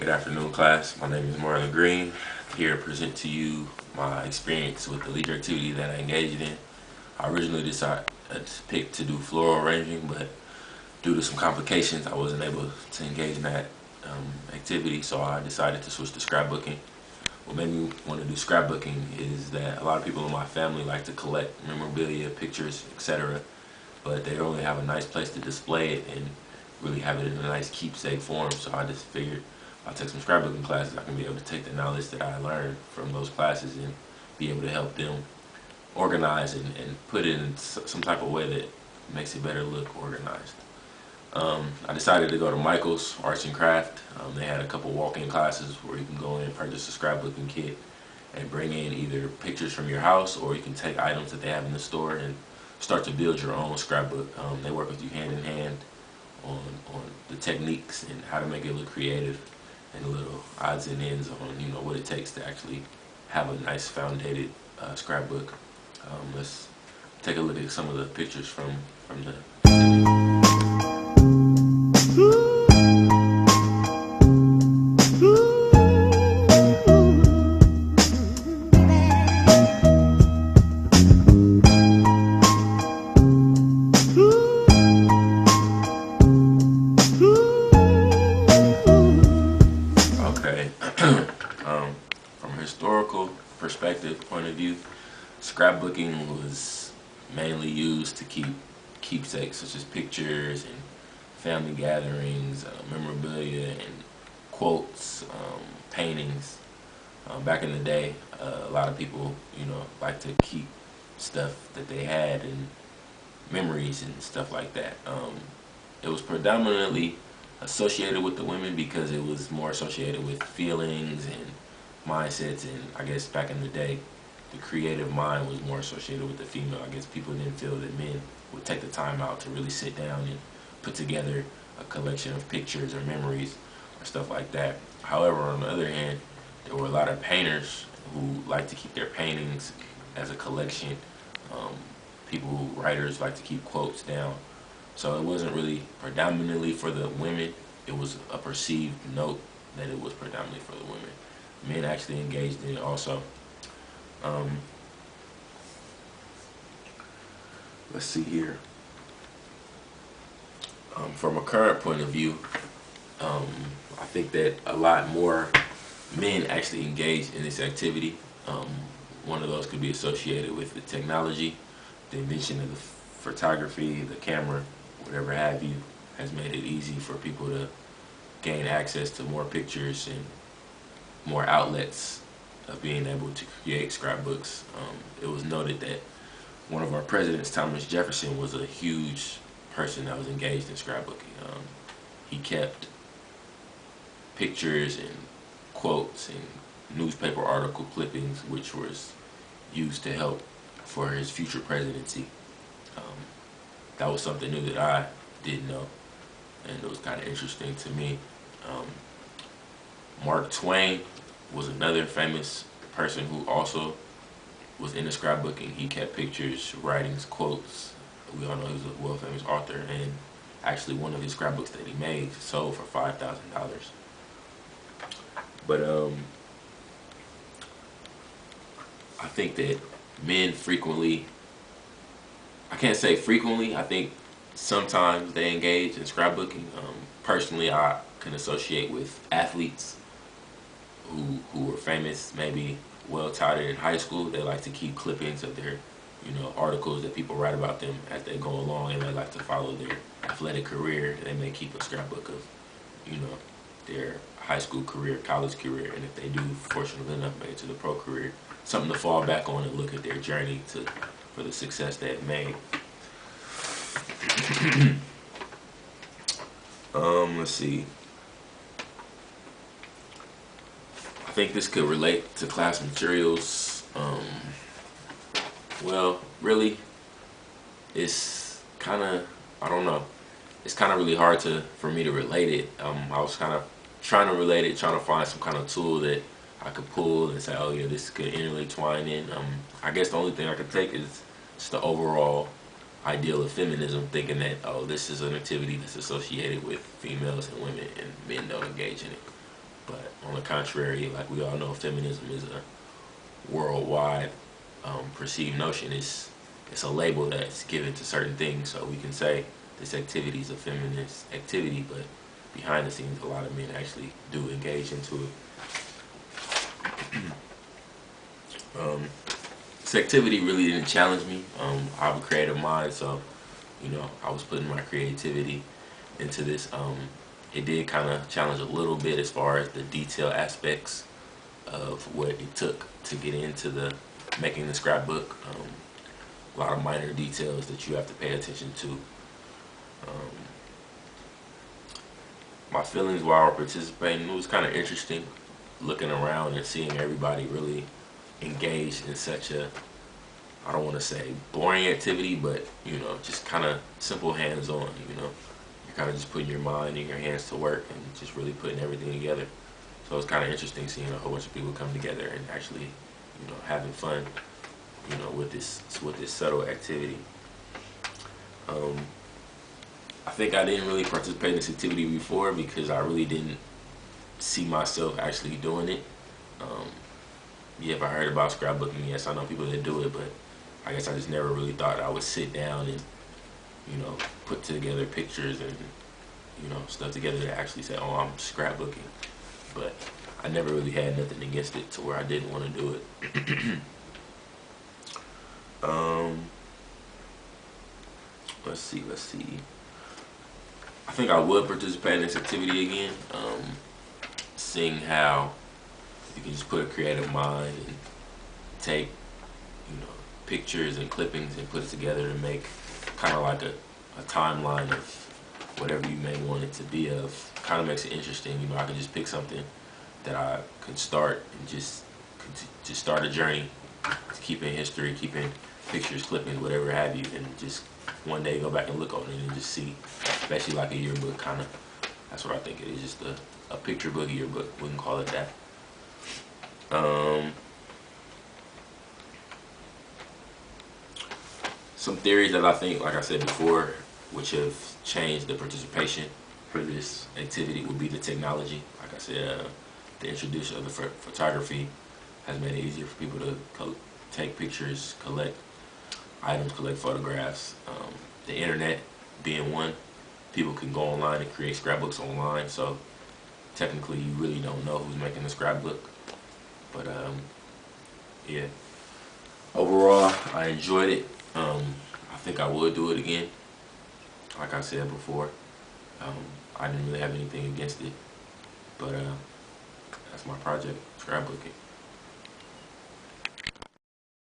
Good afternoon, class. My name is Marlon Green, here to present to you my experience with the leisure activity that I engaged in. I originally decided to pick to do floral arranging, but due to some complications, I wasn't able to engage in that activity, so I decided to switch to scrapbooking. What made me want to do scrapbooking is that a lot of people in my family like to collect memorabilia, pictures, etc., but they only have a nice place to display it and really have it in a nice keepsake form. So I just figured I'll take some scrapbooking classes. I can be able to take the knowledge that I learned from those classes and be able to help them organize and put it in some type of way that makes it better look organized. I decided to go to Michael's Arts and Craft. They had a couple walk-in classes where you can go in and purchase a scrapbooking kit and bring in either pictures from your house, or you can take items that they have in the store and start to build your own scrapbook. They work with you hand in hand on the techniques and how to make it look creative, and the little odds and ends on what it takes to actually have a nice founded scrapbook. Let's take a look at some of the pictures from the okay. From a historical perspective point of view, scrapbooking was mainly used to keep keepsakes such as pictures and family gatherings, memorabilia and quotes, paintings. Back in the day, a lot of people, like to keep stuff that they had and memories and stuff like that. It was predominantly associated with the women because it was more associated with feelings and mindsets, and I guess back in the day the creative mind was more associated with the female. I guess people didn't feel that men would take the time out to really sit down and put together a collection of pictures or memories or stuff like that. However, on the other hand, there were a lot of painters who like to keep their paintings as a collection. Writers like to keep quotes down. So it wasn't really predominantly for the women. It was a perceived note that it was predominantly for the women. Men actually engaged in it also. Let's see here. From a current point of view, I think that a lot more men actually engage in this activity. One of those could be associated with the technology. The invention of the photography, the camera, whatever have you, has made it easy for people to gain access to more pictures and more outlets of being able to create scrapbooks. It was noted that one of our presidents, Thomas Jefferson, was a huge person that was engaged in scrapbooking. He kept pictures and quotes and newspaper article clippings, which was used to help for his future presidency. That was something new that I didn't know, and it was kind of interesting to me. Mark Twain was another famous person who also was into scrapbooking. He kept pictures, writings, quotes. We all know he was a world-famous author, and actually one of his scrapbooks that he made sold for $5,000. But I think that men frequently, I can't say frequently, I think sometimes they engage in scrapbooking. Personally, I can associate with athletes who were famous, maybe well touted in high school. They like to keep clippings of their articles that people write about them as they go along, and they like to follow their athletic career. They may keep a scrapbook of their high school career, college career, and if they do fortunately enough make it to the pro career, something to fall back on and look at their journey for the success they have made. Let's see. I think this could relate to class materials. Well, really, it's kind of, I don't know. It's kind of really hard for me to relate it. I was kind of trying to relate it, trying to find some kind of tool that I could pull and say, oh yeah, this could intertwine in. I guess the only thing I could take is just the overall ideal of feminism, thinking that, oh, this is an activity that's associated with females and women, and men don't engage in it. But on the contrary, like we all know, feminism is a worldwide perceived notion. It's a label that's given to certain things. So we can say this activity is a feminist activity, but behind the scenes, a lot of men actually do engage into it. This activity really didn't challenge me. I have a creative mind, so I was putting my creativity into this. It did kind of challenge a little bit as far as the detail aspects of what it took to get into the making the scrapbook. A lot of minor details that you have to pay attention to. My feelings while participating, it was kind of interesting looking around and seeing everybody really engaged in such a, I don't want to say boring activity, but just kind of simple hands-on. You're kind of just putting your mind and your hands to work and just really putting everything together. So it's kind of interesting seeing a whole bunch of people come together and actually having fun with this subtle activity. I think I didn't really participate in this activity before because I really didn't see myself actually doing it. Yeah, if I heard about scrapbooking, yes, I know people that do it, but I guess I just never really thought I would sit down and put together pictures and stuff together to actually say, oh, I'm scrapbooking. But I never really had nothing against it to where I didn't want to do it. Let's see. I think I would participate in this activity again. Seeing how you can just put a creative mind and take pictures and clippings and put it together to make kind of like a timeline of whatever you may want it to be of. Kind of makes it interesting. I can just pick something that I could start and just start a journey, keeping history, keeping pictures, clippings, whatever have you, and just one day go back and look on it and just see, especially like a yearbook kind of. That's what I think it is, just a picture book, yearbook. We can call it that. Some theories that I think, like I said before, which have changed the participation for this activity would be the technology. Like I said, the introduction of the photography has made it easier for people to take pictures, collect items, collect photographs. The internet being one, people can go online and create scrapbooks online, so technically you really don't know who's making the scrapbook. But yeah, overall I enjoyed it. I think I would do it again. Like I said before, I didn't really have anything against it, but that's my project, scrapbooking.